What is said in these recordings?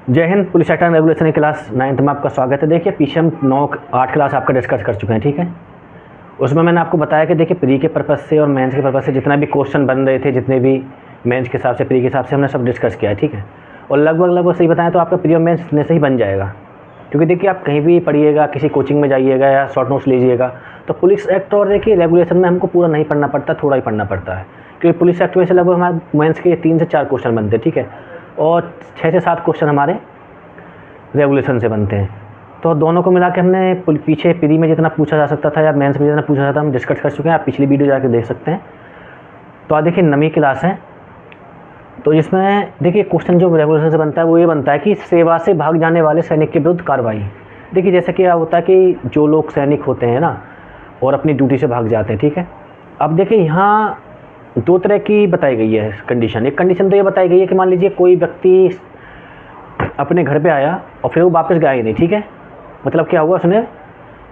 जय Hind. Police act and regulation की class 9th में आपका स्वागत है। देखिए पीछे हम 9-8 क्लास आपका डिस्कस कर चुके हैं, ठीक है। उसमें मैंने आपको बताया कि देखिए प्री के पर्पज़ से और मेंस के पर्पज़ से जितना भी क्वेश्चन बन रहे थे, जितने भी मेंस के हिसाब से प्री के हिसाब से हमने सब डिस्कस किया है, ठीक है। और लगभग सही बताएं तो आपका प्री और मेंस इतने से ही बन जाएगा, क्योंकि देखिए आप कहीं भी पढ़िएगा, किसी कोचिंग में जाइएगा या शॉर्ट नोट्स लीजिएगा तो पुलिस एक्ट और देखिए रेगुलेशन में हमको पूरा नहीं पढ़ना पड़ता, थोड़ा ही पढ़ना पड़ता है, क्योंकि पुलिस एक्ट में से लगभग हमारे मेंस के 3 से 4 क्वेश्चन बनते हैं, ठीक है। और 6 से 7 क्वेश्चन हमारे रेगुलेशन से बनते हैं। तो दोनों को मिला के हमने पीछे प्री में जितना पूछा जा सकता था या मेंस में जितना पूछा जाता था हम डिस्कस कर चुके हैं। आप पिछली वीडियो जाके देख सकते हैं। तो आज देखिए 9वीं क्लास है, तो इसमें देखिए क्वेश्चन जो रेगुलेशन से बनता है वो ये बनता है कि सेवा से भाग जाने वाले सैनिक के विरुद्ध कार्रवाई। देखिए जैसे कि क्या होता है कि जो लोग सैनिक होते हैं ना और अपनी ड्यूटी से भाग जाते हैं, ठीक है। अब देखिए यहाँ 2 तरह की बताई गई है कंडीशन। एक कंडीशन तो ये बताई गई है कि मान लीजिए कोई व्यक्ति अपने घर पे आया और फिर वो वापस गया ही नहीं, ठीक है। मतलब क्या हुआ, उसने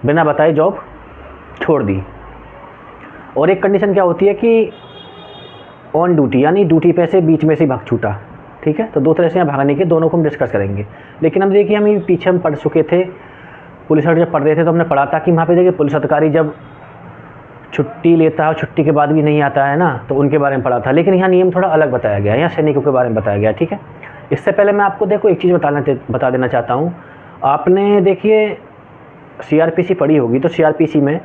बिना बताए जॉब छोड़ दी। और एक कंडीशन क्या होती है कि ऑन ड्यूटी, यानी ड्यूटी पे से बीच में से भाग छूटा, ठीक है। तो 2 तरह से यहाँ भागने के दोनों को हम डिस्कस करेंगे। लेकिन हम देखिए हम पीछे हम पढ़ चुके थे, पुलिस अधिकारी जब पढ़ रहे थे तो हमने पढ़ा था कि वहाँ पे देखिए पुलिस अधिकारी जब छुट्टी लेता है और छुट्टी के बाद भी नहीं आता है ना, तो उनके बारे में पढ़ा था। लेकिन यहाँ नियम थोड़ा अलग बताया गया है, यहाँ सैनिकों के बारे में बताया गया, ठीक है। इससे पहले मैं आपको देखो एक चीज़ बता देना चाहता हूँ। आपने देखिए CRPC पढ़ी होगी, तो CRPC में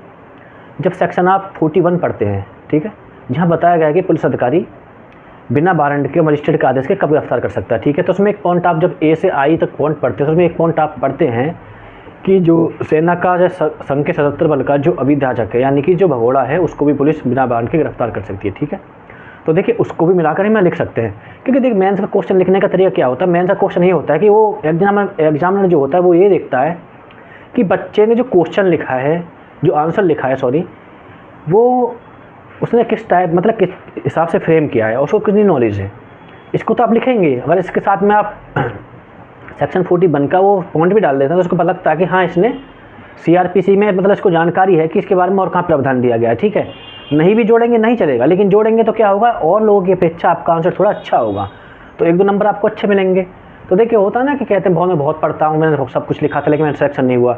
जब सेक्शन आप 41 पढ़ते हैं, ठीक है, जहाँ बताया गया है कि पुलिस अधिकारी बिना वारंट के मजिस्ट्रेट के आदेश के कब गिरफ्तार कर सकता है, ठीक है। तो उसमें एक पॉइंट आप जब A से I तक पॉइंट पढ़ते हैं तो उसमें एक पॉइंट आप पढ़ते हैं कि जो सेना का या संघ के सशस्त्र बल का जो अभिध्याचक है, यानी कि जो भगोड़ा है, उसको भी पुलिस बिना वारंट के गिरफ्तार कर सकती है, ठीक है। तो देखिए उसको भी मिलाकर ही मैं लिख सकते हैं, क्योंकि देखिए मेंस का क्वेश्चन लिखने का तरीका क्या होता है। मेंस का क्वेश्चन ये होता है कि वो एग्जामिनर जो होता है वो ये देखता है कि बच्चे ने जो क्वेश्चन लिखा है, जो आंसर लिखा है सॉरी, वो उसने किस टाइप मतलब किस हिसाब से फ्रेम किया है और उसको कितनी नॉलेज है। इसको तो आप लिखेंगे, अगर इसके साथ में आप सेक्शन 41 का वो पॉइंट भी डाल देते हैं तो उसको पता लगता है कि हाँ इसने CRPC में मतलब इसको जानकारी है कि इसके बारे में और कहाँ प्रावधान दिया गया है, ठीक है। नहीं भी जोड़ेंगे नहीं चलेगा, लेकिन जोड़ेंगे तो क्या होगा, और लोगों की अपेक्षा आपका आंसर थोड़ा अच्छा होगा, तो 1-2 नंबर आपको अच्छे मिलेंगे। तो देखिए होता है ना कि कहते हैं मैं बहुत पढ़ता हूँ, मैंने सब कुछ लिखा था लेकिन मेरा सिलेक्शन नहीं हुआ।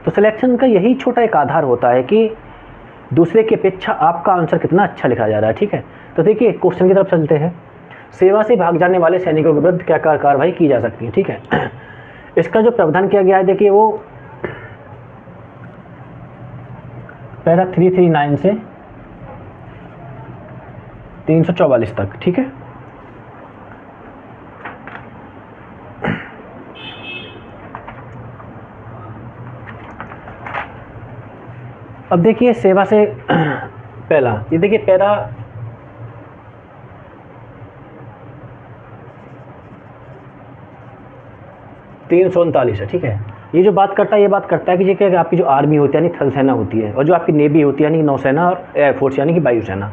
तो सिलेक्शन का यही छोटा एक आधार होता है कि दूसरे की अपेक्षा आपका आंसर कितना अच्छा लिखा जा रहा है, ठीक है। तो देखिए क्वेश्चन की तरफ चलते हैं। सेवा से भाग जाने वाले सैनिकों के विरुद्ध क्या कार्रवाई की जा सकती है, ठीक है। इसका जो प्रावधान किया गया है देखिए वो पैरा 339 से 344 तक, ठीक है। अब देखिए सेवा से पहला ये देखिए पैरा 339 है, ठीक है। ये जो बात करता है ये बात करता है कि आपकी जो आर्मी होती है यानी थल सेना होती है, और जो आपकी नेवी होती है यानी नौसेना और एयरफोर्स यानी कि वायुसेना,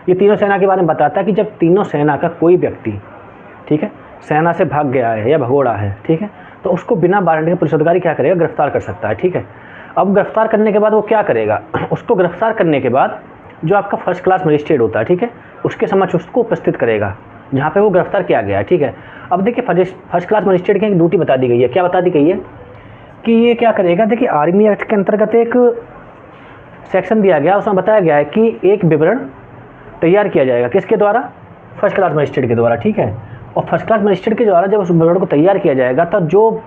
ये तीनों सेना के बारे में बताता है कि जब तीनों सेना का कोई व्यक्ति, ठीक है, सेना से भाग गया है या भगोड़ा है, ठीक है, तो उसको बिना वारंट के पुलिस अधिकारी क्या करेगा, गिरफ्तार कर सकता है, ठीक है। अब गिरफ्तार करने के बाद वो क्या करेगा, उसको गिरफ्तार करने के बाद जो आपका फर्स्ट क्लास मजिस्ट्रेट होता है, ठीक है, उसके समक्ष उसको उपस्थित करेगा जहाँ पे वो गिरफ्तार किया गया है, ठीक है। अब देखिए फर्स्ट क्लास मजिस्ट्रेट की एक ड्यूटी बता दी गई है। क्या बता दी गई है कि ये क्या करेगा, देखिए आर्मी एक्ट के अंतर्गत एक सेक्शन दिया गया, उसमें बताया गया है कि एक विवरण तैयार किया जाएगा, किसके द्वारा, फर्स्ट क्लास मजिस्ट्रेट के द्वारा, ठीक है। और फर्स्ट क्लास मजिस्ट्रेट के द्वारा जब उस विवरण को तैयार किया जाएगा तब जो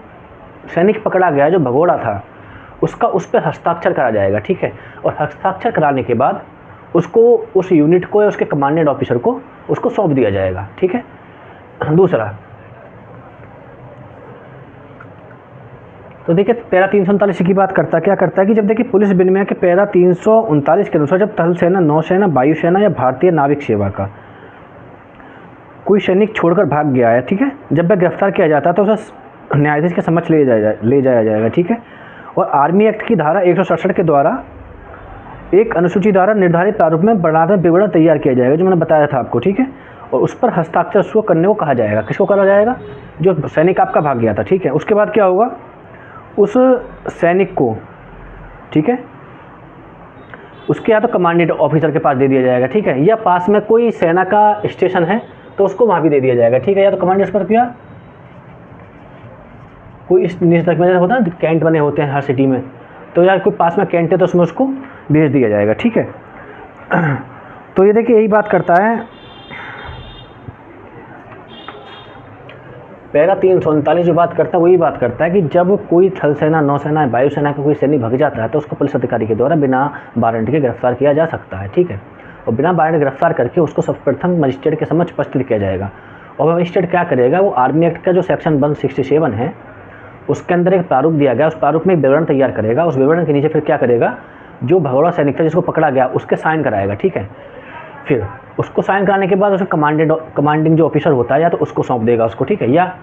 सैनिक पकड़ा गया, जो भगोड़ा था, उसका उस पर हस्ताक्षर करा जाएगा, ठीक है। और हस्ताक्षर कराने के बाद उसको उस यूनिट को या उसके कमांडेंट ऑफिसर को उसको सौंप दिया जाएगा, ठीक है। दूसरा तो देखिए पैरा 339 की बात करता है, क्या करता है कि जब देखिए पुलिस विनिमय के पैरा 339 के अनुसार जब थल सेना, नौसेना, वायुसेना या भारतीय नाविक सेवा का कोई सैनिक छोड़कर भाग गया है, ठीक है, जब वह गिरफ्तार किया जाता है तो उसे न्यायाधीश के समक्ष ले जाया जाएगा, ठीक है। और आर्मी एक्ट की धारा 167 के द्वारा एक अनुसूची द्वारा निर्धारित प्रारूप में वर्णनात्मक विवरण तैयार किया जाएगा, जो मैंने बताया था आपको, ठीक है। और उस पर हस्ताक्षर उसको करने को कहा जाएगा। किसको कहा जाएगा, जो सैनिक आपका भाग गया था, ठीक है। उसके बाद क्या होगा, उस सैनिक को, ठीक है, उसके या तो कमांडेंट ऑफिसर के पास दे दिया जाएगा, ठीक है, या पास में कोई सेना का स्टेशन है तो उसको वहाँ भी दे दिया जाएगा, ठीक है, या तो कमांडेंट पर किया कोई इस निश्चित में होता है ना, कैंट बने होते हैं हर सिटी में, तो यार कोई पास में कैंट है तो उसमें उसको भेज दिया जाएगा, ठीक है। तो ये देखिए यही बात करता है पैरा 339 जो बात करता है वही बात करता है कि जब कोई थल सेना, नौसेना, वायुसेना का कोई सैनिक भाग जाता है तो उसको पुलिस अधिकारी के द्वारा बिना वारंट के गिरफ्तार किया जा सकता है, ठीक है। और बिना वारंट गिरफ्तार करके उसको सर्वप्रथम मजिस्ट्रेट के समक्ष उपस्थित किया जाएगा। और मजिस्ट्रेट क्या करेगा, वो आर्मी एक्ट का जो सेक्शन 167 है उसके अंदर एक प्रारूप दिया गया, उस प्रारूप में एक विवरण तैयार करेगा। उस विवरण के नीचे फिर क्या करेगा, जो भगोड़ा सैनिक था जिसको पकड़ा गया उसके साइन कराएगा, ठीक है। फिर उसको साइन कराने के बाद उसका कमांडिंग जो ऑफिसर होता है या तो उसको सौंप देगा उसको, ठीक है। या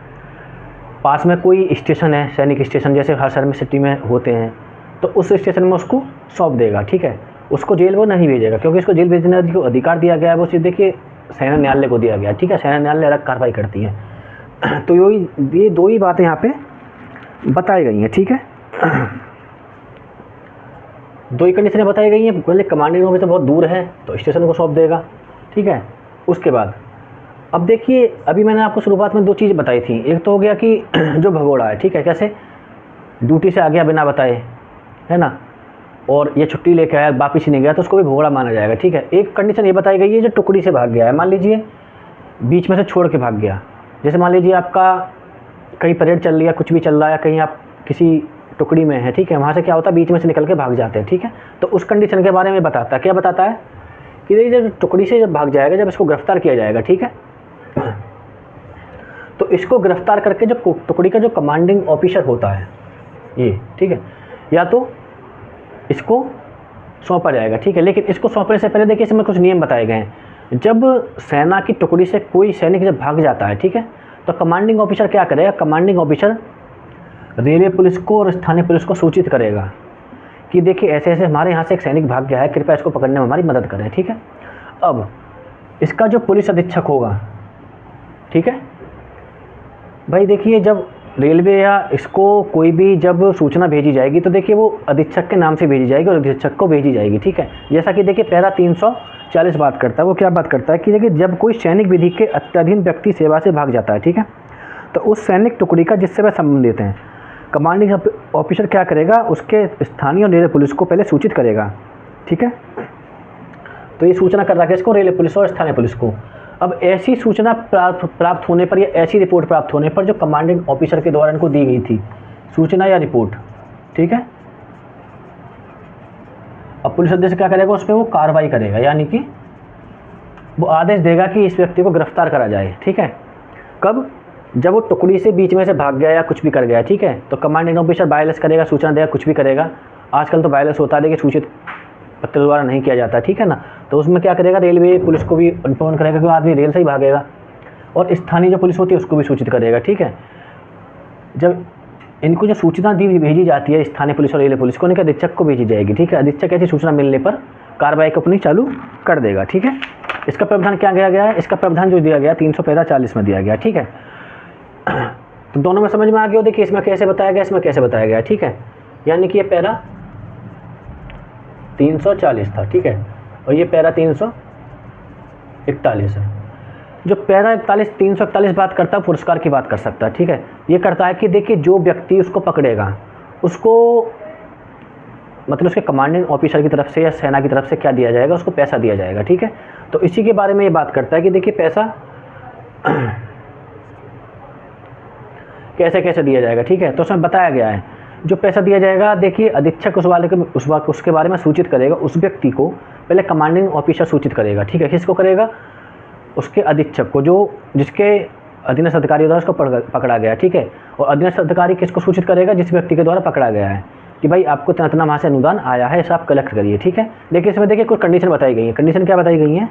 पास में कोई स्टेशन है, सैनिक स्टेशन जैसे हर शहर में सिटी में होते हैं, तो उस स्टेशन में उसको सौंप देगा, ठीक है। उसको जेल वो नहीं भेजेगा, क्योंकि इसको जेल भेजने का अधिकार दिया गया है वो सिर्फ देखिए सेना न्यायालय को दिया गया, ठीक है। सेना न्यायालय अलग कार्रवाई करती है। तो ये दो ही बातें यहाँ पे बताई गई हैं, ठीक है। दो ही कंडीशनें बताई गई हैं। पहले कमांडिंग ऑफिसर बहुत दूर है तो स्टेशन को सौंप देगा, ठीक है। उसके बाद अब देखिए, अभी मैंने आपको शुरुआत में दो चीज़ बताई थी। एक तो हो गया कि जो भगोड़ा है, ठीक है, कैसे ड्यूटी से आ गया बिना बताए, है ना, और ये छुट्टी लेके आया वापिस ही नहीं गया तो उसको भी भगोड़ा माना जाएगा, ठीक है। एक कंडीशन ये बताई गई है जो टुकड़ी से भाग गया है, मान लीजिए बीच में से छोड़ के भाग गया। जैसे मान लीजिए आपका कहीं परेड चल रही है, कुछ भी चल रहा है, कहीं आप किसी टुकड़ी में है, ठीक है, वहाँ से क्या होता है बीच में से निकल के भाग जाते हैं, ठीक है। तो उस कंडीशन के बारे में बताता है, क्या बताता है कि देखिए जब टुकड़ी से जब भाग जाएगा, जब इसको गिरफ्तार किया जाएगा, ठीक है, तो इसको गिरफ्तार करके जो टुकड़ी का जो कमांडिंग ऑफिसर होता है ये, ठीक है, या तो इसको सौंपा जाएगा, ठीक है। लेकिन इसको सौंपने से पहले देखिए इसमें कुछ नियम बताए गए हैं। जब सेना की टुकड़ी से कोई सैनिक जब भाग जाता है, ठीक है, तो कमांडिंग ऑफिसर क्या करेगा, कमांडिंग ऑफिसर रेलवे पुलिस को और स्थानीय पुलिस को सूचित करेगा कि देखिए ऐसे ऐसे हमारे यहाँ से एक सैनिक भाग गया है, कृपया इसको पकड़ने में हमारी मदद करें, ठीक है। अब इसका जो पुलिस अधीक्षक होगा, ठीक है भाई, देखिए जब रेलवे या इसको कोई भी जब सूचना भेजी जाएगी तो देखिए वो अधीक्षक के नाम से भेजी जाएगी और अधीक्षक को भेजी जाएगी, ठीक है। जैसा कि देखिए पैरा 340 बात करता है, वो क्या बात करता है कि देखिए जब कोई सैनिक विधि के अत्याधीन व्यक्ति सेवा से भाग जाता है, ठीक है, तो उस सैनिक टुकड़ी का जिससे वह संबंधित हैं कमांडिंग ऑफिसर क्या करेगा, उसके स्थानीय और रेलवे पुलिस को पहले सूचित करेगा, ठीक है। तो ये सूचना कर रहा है इसको रेलवे पुलिस और स्थानीय पुलिस को। अब ऐसी सूचना प्राप्त होने पर या ऐसी रिपोर्ट प्राप्त होने पर जो कमांडिंग ऑफिसर के द्वारा इनको दी गई थी सूचना या रिपोर्ट, ठीक है, अब पुलिस अधीक्षक क्या करेगा, उस पर वो कार्रवाई करेगा, यानी कि वो आदेश देगा कि इस व्यक्ति को गिरफ्तार करा जाए, ठीक है। कब, जब वो टुकड़ी से बीच में से भाग गया या कुछ भी कर गया, ठीक है, तो कमांडिंग ऑफिसर वायरलेस करेगा, सूचना देगा, कुछ भी करेगा। आजकल तो वायरलेस होता है लेकिन सूचित पत्र द्वारा नहीं किया जाता, ठीक है ना। तो उसमें क्या करेगा, रेलवे पुलिस को भी इन्फॉर्म करेगा कि आदमी रेल से ही भागेगा, और स्थानीय जो पुलिस होती है उसको भी सूचित करेगा, ठीक है। जब इनको जो सूचना भेजी जाती है स्थानीय पुलिस और रेलवे पुलिस को, उनके अधीक्षक को भेजी जाएगी, ठीक है। अधीक्षक ऐसी सूचना मिलने पर कार्रवाई को अपनी चालू कर देगा, ठीक है। इसका प्रावधान क्या किया गया है, इसका प्रावधान जो दिया गया 340 में दिया गया, ठीक है। तो दोनों में समझ में आ गया, देखिए इसमें कैसे बताया गया, इसमें कैसे बताया गया, ठीक है। यानी कि ये पैरा 340 था, ठीक है, और ये पैरा 341 है। जो पैरा 341 बात करता है पुरस्कार की बात कर सकता है, ठीक है। ये करता है कि देखिए जो व्यक्ति उसको पकड़ेगा उसको मतलब उसके कमांडिंग ऑफिसर की तरफ से या सेना की तरफ से क्या दिया जाएगा, उसको पैसा दिया जाएगा, ठीक है। तो इसी के बारे में ये बात करता है कि देखिए पैसा कैसे कैसे दिया जाएगा, ठीक है। तो उसमें बताया गया है जो पैसा दिया जाएगा, देखिए अधीक्षक उसके बारे में सूचित करेगा, उस व्यक्ति को पहले कमांडिंग ऑफिसर सूचित करेगा, ठीक है। किसको करेगा, उसके अधीक्षक को, जो जिसके अधीनस्थ अधिकारी द्वारा उसको पकड़ा गया, ठीक है। और अधीनस्थ अधिकारी किसको सूचित करेगा, जिस व्यक्ति के द्वारा पकड़ा गया है, कि भाई आपको इतना वहाँ से अनुदान आया है, इसे आप कलेक्ट करिए, ठीक है। लेकिन इसमें देखिए कुछ कंडीशन बताई गई है। कंडीशन क्या बताई गई है,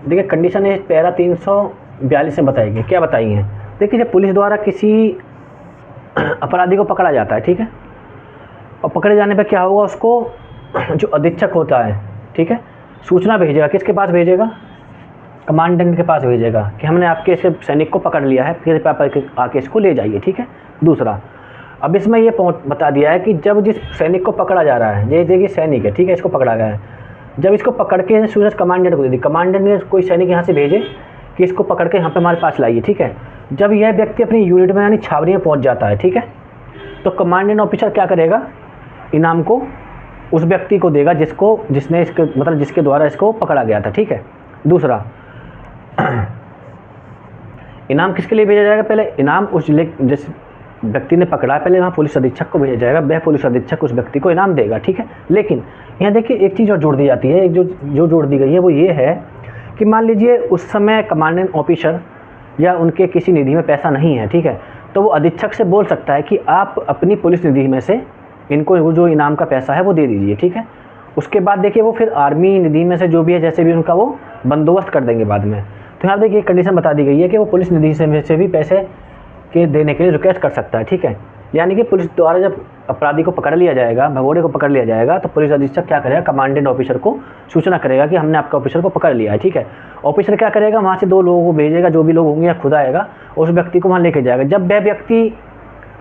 देखिए कंडीशन है पैरा 342 में बताई गई। क्या बताई है, देखिए जब पुलिस द्वारा किसी अपराधी को पकड़ा जाता है, ठीक है, और पकड़े जाने पर क्या होगा, उसको जो अधीक्षक होता है, ठीक है, सूचना भेजेगा, किसके पास भेजेगा, कमांडेंट के पास भेजेगा कि हमने आपके इस सैनिक को पकड़ लिया है, फिर आके इसको ले जाइए, ठीक है। दूसरा, अब इसमें ये बता दिया है कि जब जिस सैनिक को पकड़ा जा रहा है, ये देखिए सैनिक है, ठीक है, इसको पकड़ा गया है, जब इसको पकड़ के सूचना कमांडेंट को दे दी, कमांडेंट ने कोई सैनिक यहाँ से भेजे कि इसको पकड़ के यहाँ पे हमारे पास लाइए, ठीक है। जब यह व्यक्ति अपनी यूनिट में यानी छावनी में पहुँच जाता है, ठीक है, तो कमांडेंट ऑफिसर क्या करेगा, इनाम को उस व्यक्ति को देगा जिसने इसके मतलब जिसके द्वारा इसको पकड़ा गया था, ठीक है। दूसरा, इनाम किसके लिए भेजा जाएगा, पहले इनाम जिस व्यक्ति ने पकड़ा है, पहले वहाँ पुलिस अधीक्षक को भेजा जाएगा, वह पुलिस अधीक्षक उस व्यक्ति को इनाम देगा, ठीक है। लेकिन यहाँ देखिए एक चीज़ और जोड़ दी जाती है, जो जोड़ दी गई है वो ये है कि मान लीजिए उस समय कमांडेंट ऑफिसर या उनके किसी निधि में पैसा नहीं है, ठीक है, तो वो अधीक्षक से बोल सकता है कि आप अपनी पुलिस निधि में से इनको जो इनाम का पैसा है वो दे दीजिए, ठीक है। उसके बाद देखिए वो फिर आर्मी निधि में से जो भी है जैसे भी उनका वो बंदोबस्त कर देंगे बाद में। तो यहाँ देखिए कंडीशन बता दी गई है कि वो पुलिस निधि से भी पैसे के देने के लिए रिक्वेस्ट कर सकता है, ठीक है। यानी कि पुलिस द्वारा जब अपराधी को पकड़ लिया जाएगा, भगोड़े को पकड़ लिया जाएगा, तो पुलिस अधीक्षक क्या करेगा, कमांडेंट ऑफिसर को सूचना करेगा कि हमने आपका ऑफिसर को पकड़ लिया है, ठीक है। ऑफिसर क्या करेगा, वहाँ से 2 लोगों को भेजेगा, जो भी लोग होंगे या खुद आएगा, उस व्यक्ति को वहाँ लेके जाएगा। जब वह व्यक्ति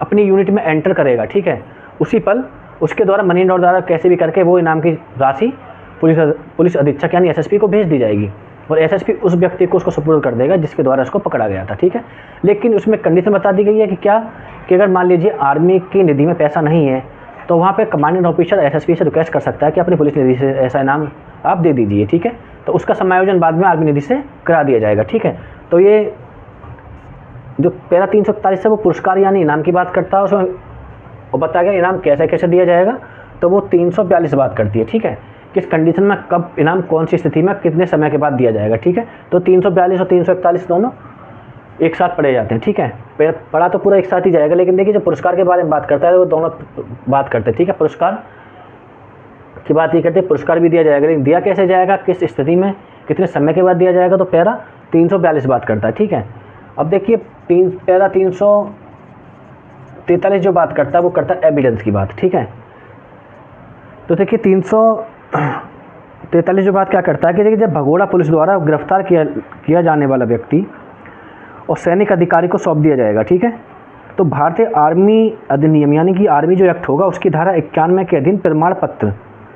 अपनी यूनिट में एंटर करेगा, ठीक है, उसी पल उसके द्वारा मनी ऑर्डर द्वारा कैसे भी करके वो इनाम की राशि पुलिस अधीक्षक यानी एसएसपी को भेज दी जाएगी और एसएसपी उस व्यक्ति को उसको सुपुर्द कर देगा जिसके द्वारा उसको पकड़ा गया था, ठीक है। लेकिन उसमें कंडीशन बता दी गई है कि क्या, कि अगर मान लीजिए आर्मी की निधि में पैसा नहीं है तो वहाँ पे कमांडेंट ऑफिसर एसएसपी से रिक्वेस्ट कर सकता है कि अपनी पुलिस निधि से ऐसा इनाम आप दे दीजिए, ठीक है। तो उसका समायोजन बाद में आर्मी निधि से करा दिया जाएगा, ठीक है। तो ये जो पैरा 341 है वो पुरस्कार यानी इनाम की बात करता है, उसमें वो बताया गया इनाम कैसे कैसे दिया जाएगा, तो वो 342 बात करती है, ठीक है। किस कंडीशन में कब इनाम कौन सी स्थिति में कितने समय के बाद दिया जाएगा, ठीक है। तो 342 और 341 दोनों एक साथ पढ़े जाते हैं, ठीक है। पढ़ा तो पूरा एक साथ ही जाएगा, लेकिन देखिए जो पुरस्कार के बारे में बात करता है वो दोनों बात करते हैं, ठीक है। पुरस्कार की बात ये करते हैं, पुरस्कार भी दिया जाएगा, लेकिन दिया कैसे जाएगा, किस स्थिति में कितने समय के बाद दिया जाएगा, तो पैरा 342 बात करता है, ठीक है। अब देखिए पैरा 343 जो बात करता है वो करता है एविडेंस की बात, ठीक है। तो देखिए 343 जो बात क्या करता है कि देखिए जब भगोड़ा पुलिस द्वारा गिरफ्तार किया जाने वाला व्यक्ति और सैनिक अधिकारी को सौंप दिया जाएगा, ठीक है, तो भारतीय आर्मी अधिनियम यानी कि आर्मी जो एक्ट होगा उसकी धारा 91 के अधीन प्रमाण पत्र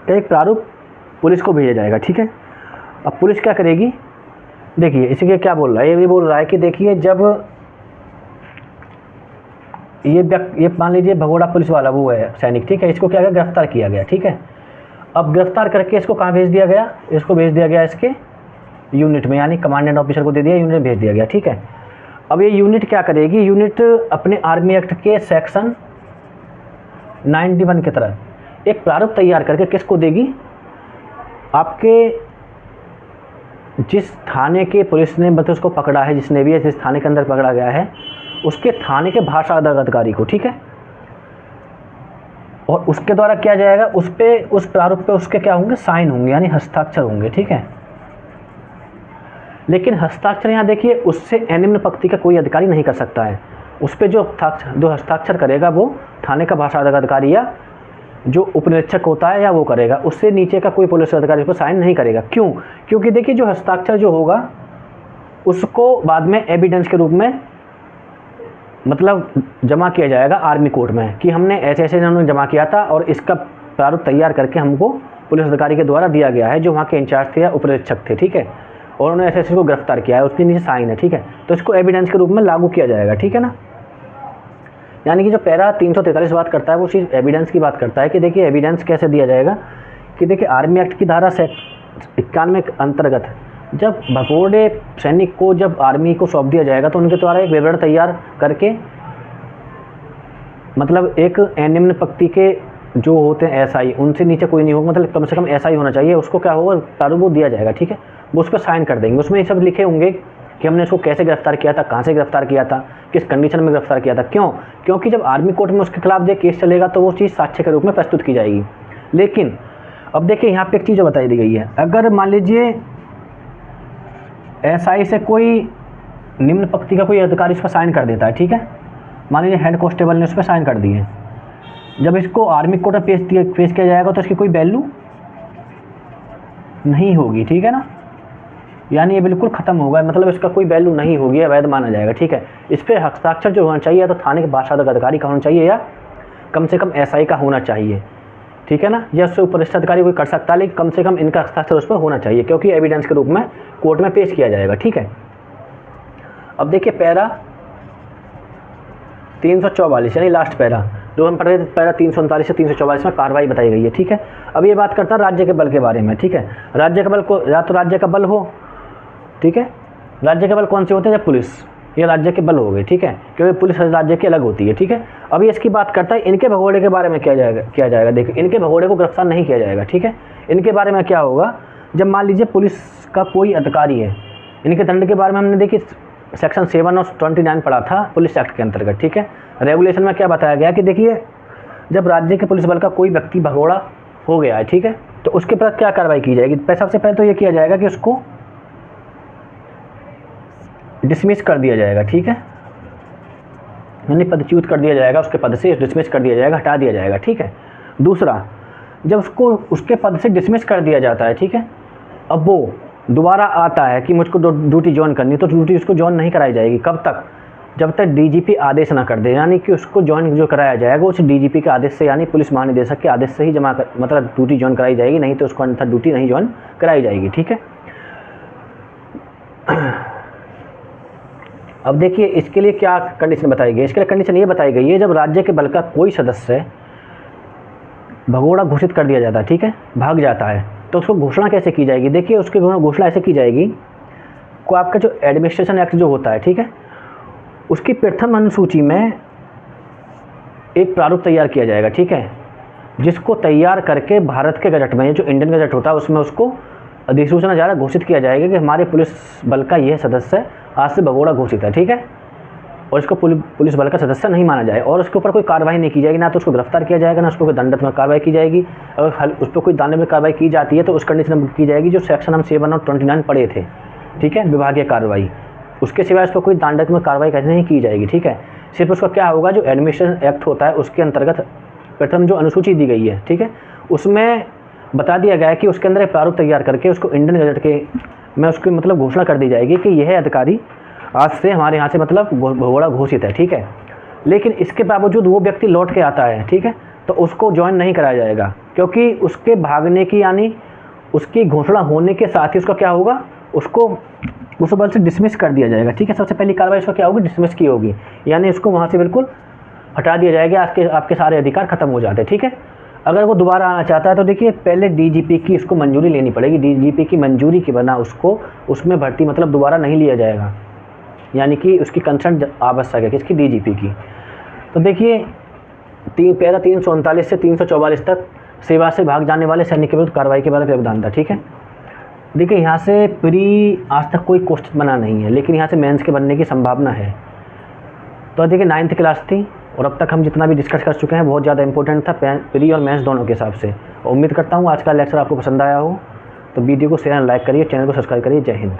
का एक प्रारूप पुलिस को भेजा जाएगा, ठीक है। अब पुलिस क्या करेगी, देखिए इसी क्या बोल रहा है, ये बोल रहा है कि देखिए जब ये मान लीजिए भगोड़ा पुलिस वाला वो है सैनिक, ठीक है, इसको क्या गया, गिरफ्तार किया गया, ठीक है। अब गिरफ्तार करके इसको कहाँ भेज दिया गया, इसको भेज दिया गया इसके यूनिट में, यानी कमांडेंट ऑफिसर को दे दिया, यूनिट में भेज दिया गया, ठीक है। अब ये यूनिट क्या करेगी, यूनिट अपने आर्मी एक्ट के सेक्शन 91 के तहत एक प्रारूप तैयार करके किसको देगी, आपके जिस थाने के पुलिस ने मतलब उसको पकड़ा है, जिसने भी जिस थाने के अंदर पकड़ा गया है उसके थाने के भाषा अधिकारी को, ठीक है। और उसके द्वारा किया जाएगा, उस प्रारूप पे उसके क्या होंगे, साइन होंगे यानी हस्ताक्षर होंगे, ठीक है। लेकिन हस्ताक्षर यहाँ देखिए उससे निम्न पंक्ति का कोई अधिकारी नहीं कर सकता है, उस पर जो हस्ताक्षर करेगा वो थाने का भाषा अधिकारी या जो उपनिरीक्षक होता है या वो करेगा, उससे नीचे का कोई पुलिस अधिकारी उस पर साइन नहीं करेगा। क्यों, क्योंकि देखिए जो हस्ताक्षर जो होगा उसको बाद में एविडेंस के रूप में मतलब जमा किया जाएगा आर्मी कोर्ट में कि हमने ऐसे ऐसे इन्होंने जमा किया था और इसका प्रारूप तैयार करके हमको पुलिस अधिकारी के द्वारा दिया गया है जो वहाँ के इंचार्ज थे या उपनिरीक्षक थे, ठीक है, और उन्होंने ऐसे ऐसे को गिरफ्तार किया है, उसके नीचे साइन है, ठीक है। तो इसको एविडेंस के रूप में लागू किया जाएगा, ठीक है ना। यानी कि जो पैरा 343 बात करता है वो चीज़ एविडेंस की बात करता है कि देखिए एविडेंस कैसे दिया जाएगा, कि देखिए आर्मी एक्ट की धारा 91 के अंतर्गत जब भगोड़े सैनिक को जब आर्मी को सौंप दिया जाएगा तो उनके द्वारा एक विवरण तैयार करके मतलब एक निम्न पंक्ति के जो होते हैं एसआई उनसे नीचे कोई नहीं होगा, मतलब कम से कम एसआई होना चाहिए, उसको क्या होगा प्रारूप वो दिया जाएगा, ठीक है। वो उस पर साइन कर देंगे, उसमें ये सब लिखे होंगे कि हमने इसको कैसे गिरफ्तार किया था, कहाँ से गिरफ्तार किया था, किस कंडीशन में गिरफ्तार किया था, क्यों, क्योंकि जब आर्मी कोर्ट में उसके खिलाफ जो केस चलेगा तो वो चीज़ साक्ष्य के रूप में प्रस्तुत की जाएगी। लेकिन अब देखिए यहाँ पे एक चीज़ बताई दी गई है, अगर मान लीजिए एसआई से कोई निम्न पंक्ति का कोई अधिकारी इस पर साइन कर देता है, ठीक है, मान लीजिए हेड कांस्टेबल ने उस पर साइन कर दिए, जब इसको आर्मी कोर्ट में पेश किया जाएगा तो इसकी कोई वैल्यू नहीं होगी, ठीक है ना, यानी ये बिल्कुल ख़त्म होगा, मतलब इसका कोई वैल्यू नहीं होगी, अवैध माना जाएगा, ठीक है। इस पर हस्ताक्षर जो होना चाहिए या तो थाने के भाषा अधिकारी का होना चाहिए या कम से कम एसआई का होना चाहिए, ठीक है ना, या उससे वरिष्ठ अधिकारी कोई कर सकता है, लेकिन कम से कम इनका हस्ताक्षर उस पर होना चाहिए, क्योंकि एविडेंस के रूप में कोर्ट में पेश किया जाएगा। ठीक है, अब देखिए पैरा 344 यानी लास्ट पैरा जो हम पढ़ रहे थे, पैरा 339 से 344 में कार्रवाई बताई गई है। ठीक है, अब ये बात करता है राज्य के बल के बारे में। ठीक है, राज्य का बल को या तो राज्य का बल हो, ठीक है, राज्य के बल कौन से होते हैं, जब पुलिस, ये राज्य के बल हो गए। ठीक है, क्योंकि पुलिस राज्य की अलग होती है। ठीक है, अब ये इसकी बात करता है इनके भगोड़े के बारे में किया जाएगा। देखिए, इनके भगोड़े को गिरफ्तार नहीं किया जाएगा। ठीक है, इनके बारे में क्या होगा, जब मान लीजिए पुलिस का कोई अधिकारी है, इनके दंड के बारे में हमने देखिए सेक्शन 7 और 29 पढ़ा था पुलिस एक्ट के अंतर्गत। ठीक है, रेगुलेशन में क्या बताया गया कि देखिए जब राज्य के पुलिस बल का कोई व्यक्ति भगोड़ा हो गया है, ठीक है, तो उसके पर क्या कार्रवाई की जाएगी। सबसे पहले तो ये किया जाएगा कि उसको डिसमिस कर दिया जाएगा। ठीक है, यानी पदच्युत कर दिया जाएगा, उसके पद से डिसमिस कर दिया जाएगा, हटा दिया जाएगा। ठीक है, दूसरा, जब उसको उसके पद से डिसमिस कर दिया जाता है, ठीक है, अब वो दोबारा आता है कि मुझको ड्यूटी ज्वाइन करनी, तो ड्यूटी उसको ज्वाइन नहीं कराई जाएगी। कब तक, जब तक डीजीपी आदेश ना कर दे, यानी कि उसको ज्वाइन जो कराया जाएगा उस डीजीपी के आदेश से, यानी पुलिस महानिदेशक के आदेश से ही मतलब ड्यूटी ज्वाइन कराई जाएगी, नहीं तो उसको अन्यथा ड्यूटी नहीं ज्वाइन कराई जाएगी। ठीक है, अब देखिए इसके लिए क्या कंडीशन बताई गई, इसके लिए कंडीशन ये बताई गई है जब राज्य के बल का कोई सदस्य भगोड़ा घोषित कर दिया जाता है, ठीक है, भाग जाता है, तो उसको घोषणा कैसे की जाएगी। देखिए उसकी घोषणा ऐसे की जाएगी को आपका जो एडमिनिस्ट्रेशन एक्ट जो होता है, ठीक है, उसकी प्रथम अनुसूची में एक प्रारूप तैयार किया जाएगा। ठीक है, जिसको तैयार करके भारत के गजट में, जो इंडियन गजट होता है उसमें उसको अधिसूचना द्वारा घोषित किया जाएगा कि हमारे पुलिस बल का यह सदस्य आज से भगोड़ा घोषित है। ठीक है, और इसको पुलिस बल का सदस्य नहीं माना जाए और उसके ऊपर कोई कार्रवाई नहीं की जाएगी, ना तो उसको गिरफ्तार किया जाएगा, ना उसको कोई दंडात्मक कार्रवाई की जाएगी। अगर उस पर कोई दंडात्मक कार्रवाई की जाती है तो उस कंडीशन में की जाएगी जो सेक्शन हम 7 और 29 पढ़े थे। ठीक है, विभागीय कार्रवाई, उसके सिवाय उस पर कोई दंडात्मक कार्रवाई नहीं की जाएगी। ठीक है, सिर्फ उसका क्या होगा, जो एडमिनिस्ट्रेशन एक्ट होता है उसके अंतर्गत प्रथम जो अनुसूची दी गई है, ठीक है, उसमें बता दिया गया है कि उसके अंदर एक प्रारूप तैयार करके उसको इंडियन गजट के में उसकी मतलब घोषणा कर दी जाएगी कि यह अधिकारी आज से हमारे यहाँ से मतलब भगोड़ा घोषित है। ठीक है, लेकिन इसके बावजूद वो व्यक्ति लौट के आता है, ठीक है, तो उसको ज्वाइन नहीं कराया जाएगा, क्योंकि उसके भागने की यानी उसकी घोषणा होने के साथ ही उसका क्या होगा, उसको उस बल से डिसमिस कर दिया जाएगा। ठीक है, सबसे पहली कार्रवाई उसका क्या होगी, डिसमिस की होगी, यानी उसको वहाँ से बिल्कुल हटा दिया जाएगा, आपके सारे अधिकार खत्म हो जाते हैं। ठीक है, अगर वो दोबारा आना चाहता है तो देखिए पहले डीजीपी की उसको मंजूरी लेनी पड़ेगी, डीजीपी की मंजूरी के बिना उसको उसमें भर्ती मतलब दोबारा नहीं लिया जाएगा, यानी कि उसकी कंसर्न आवश्यक है किसकी, डीजीपी की। तो देखिए पैरा 339 से 344 तक सेवा से भाग जाने वाले सैनिक के विरुद्ध कार्रवाई के बारे में प्रावधान था। ठीक है, देखिए यहाँ से प्री आज तक कोई क्वेश्चन बना नहीं है, लेकिन यहाँ से मेंस के बनने की संभावना है। तो देखिए 9th क्लास थी और अब तक हम जितना भी डिस्कस कर चुके हैं बहुत ज़्यादा इंपॉर्टेंट था प्री और मेंस दोनों के हिसाब से। उम्मीद करता हूँ आज का लेक्चर आपको पसंद आया हो, तो वीडियो को शेयर एंड लाइक करिए, चैनल को सब्सक्राइब करिए। जय हिंद।